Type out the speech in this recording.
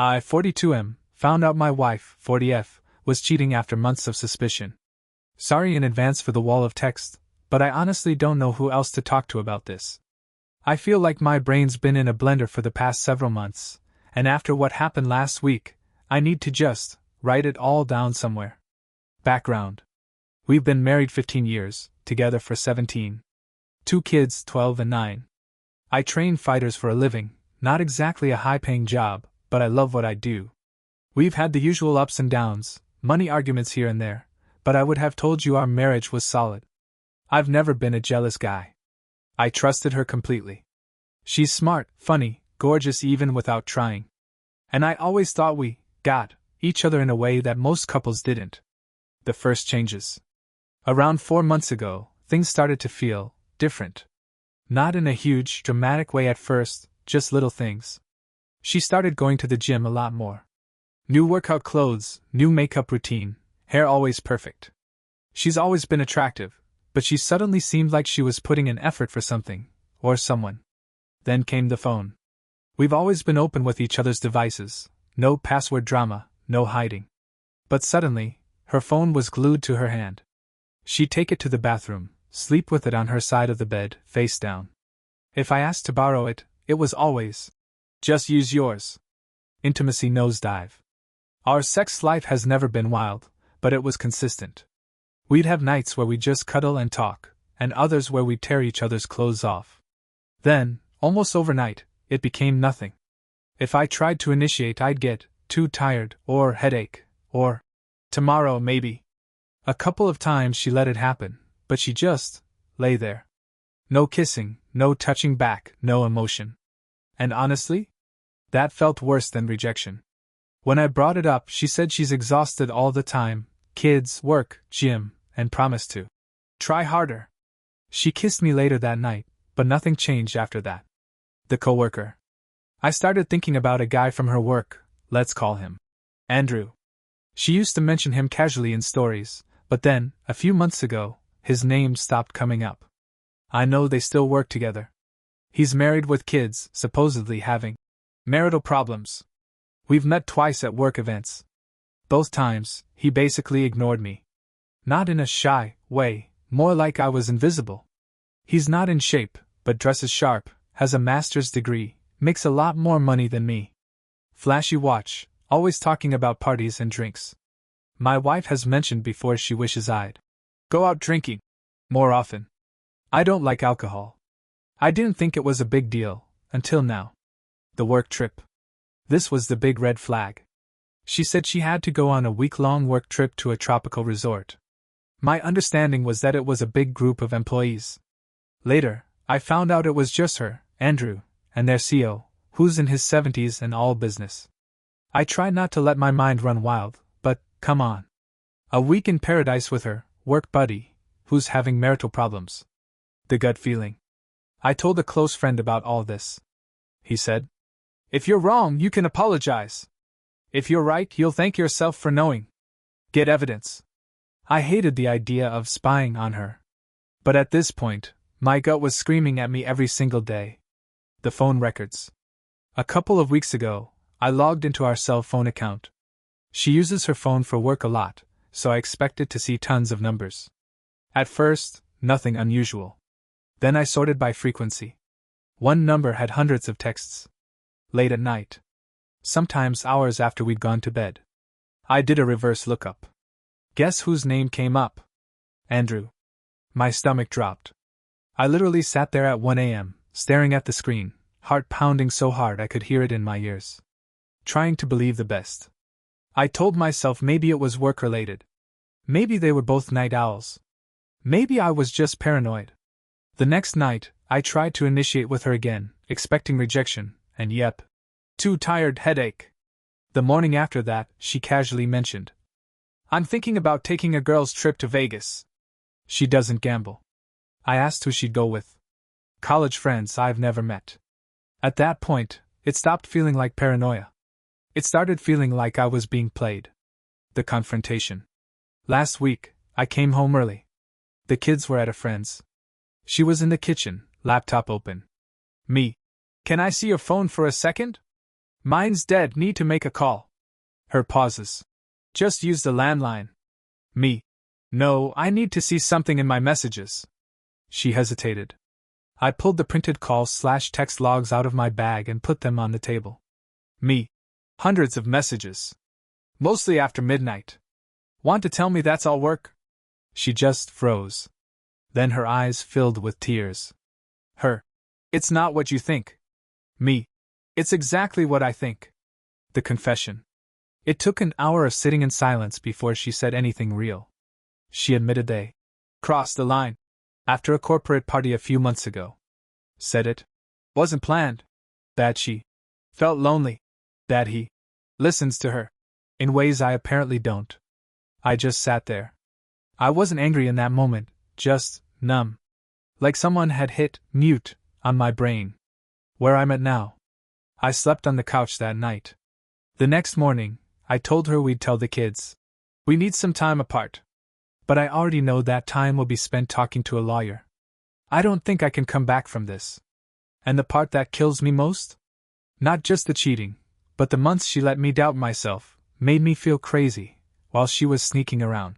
I, 42M, found out my wife, 40F, was cheating after months of suspicion. Sorry in advance for the wall of text, but I honestly don't know who else to talk to about this. I feel like my brain's been in a blender for the past several months, and after what happened last week, I need to just write it all down somewhere. Background. We've been married 15 years, together for 17. 2 kids, 12 and 9. I train fighters for a living, not exactly a high-paying job, but I love what I do. We've had the usual ups and downs, money arguments here and there, but I would have told you our marriage was solid. I've never been a jealous guy. I trusted her completely. She's smart, funny, gorgeous even without trying. And I always thought we got each other in a way that most couples didn't. The first changes. Around 4 months ago, things started to feel different. Not in a huge, dramatic way at first, just little things. She started going to the gym a lot more. New workout clothes, new makeup routine, hair always perfect. She's always been attractive, but she suddenly seemed like she was putting in effort for something, or someone. Then came the phone. We've always been open with each other's devices, no password drama, no hiding. But suddenly, her phone was glued to her hand. She'd take it to the bathroom, sleep with it on her side of the bed, face down. If I asked to borrow it, it was always, "Just use yours." Intimacy nosedive. Our sex life has never been wild, but it was consistent. We'd have nights where we just cuddle and talk, and others where we'd tear each other's clothes off. Then, almost overnight, it became nothing. If I tried to initiate, I'd get too tired, or headache, or tomorrow maybe. A couple of times she let it happen, but she just lay there. No kissing, no touching back, no emotion. And honestly, that felt worse than rejection. When I brought it up, she said she's exhausted all the time, kids, work, gym, and promised to try harder. She kissed me later that night, but nothing changed after that. The coworker. I started thinking about a guy from her work, let's call him Andrew. She used to mention him casually in stories, but then, a few months ago, his name stopped coming up. I know they still work together. He's married with kids, supposedly having marital problems. We've met twice at work events. Both times, he basically ignored me. Not in a shy way, more like I was invisible. He's not in shape, but dresses sharp, has a master's degree, makes a lot more money than me. Flashy watch, always talking about parties and drinks. My wife has mentioned before she wishes I'd go out drinking more often. I don't like alcohol. I didn't think it was a big deal, until now. The work trip. This was the big red flag. She said she had to go on a week-long work trip to a tropical resort. My understanding was that it was a big group of employees. Later, I found out it was just her, Andrew, and their CEO, who's in his 70s and all business. I tried not to let my mind run wild, but, come on. A week in paradise with her, work buddy, who's having marital problems. The gut feeling. I told a close friend about all this. He said, "If you're wrong, you can apologize. If you're right, you'll thank yourself for knowing. Get evidence." I hated the idea of spying on her. But at this point, my gut was screaming at me every single day. The phone records. A couple of weeks ago, I logged into our cell phone account. She uses her phone for work a lot, so I expected to see tons of numbers. At first, nothing unusual. Then I sorted by frequency. One number had hundreds of texts. Late at night. Sometimes hours after we'd gone to bed. I did a reverse lookup. Guess whose name came up? Andrew. My stomach dropped. I literally sat there at 1 a.m., staring at the screen, heart pounding so hard I could hear it in my ears. Trying to believe the best. I told myself maybe it was work-related. Maybe they were both night owls. Maybe I was just paranoid. The next night, I tried to initiate with her again, expecting rejection, and yep. Too tired, headache. The morning after that, she casually mentioned, "I'm thinking about taking a girls' trip to Vegas." She doesn't gamble. I asked who she'd go with. College friends I've never met. At that point, it stopped feeling like paranoia. It started feeling like I was being played. The confrontation. Last week, I came home early. The kids were at a friend's. She was in the kitchen, laptop open. Me. "Can I see your phone for a second?" Mine's dead, need to make a call. Her pauses. Just use the landline. Me. No, I need to see something in my messages. She hesitated. I pulled the printed call/text logs out of my bag and put them on the table. Me. Hundreds of messages. Mostly after midnight. Want to tell me that's all work? She just froze. Then her eyes filled with tears. Her. It's not what you think. Me. It's exactly what I think. The confession. It took an hour of sitting in silence before she said anything real. She admitted they crossed the line after a corporate party a few months ago. Said it wasn't planned. That she felt lonely. That he listens to her in ways I apparently don't. I just sat there. I wasn't angry in that moment, just numb. Like someone had hit mute on my brain. Where I'm at now. I slept on the couch that night. The next morning, I told her we'd tell the kids. We need some time apart. But I already know that time will be spent talking to a lawyer. I don't think I can come back from this. And the part that kills me most? Not just the cheating, but the months she let me doubt myself, made me feel crazy, while she was sneaking around.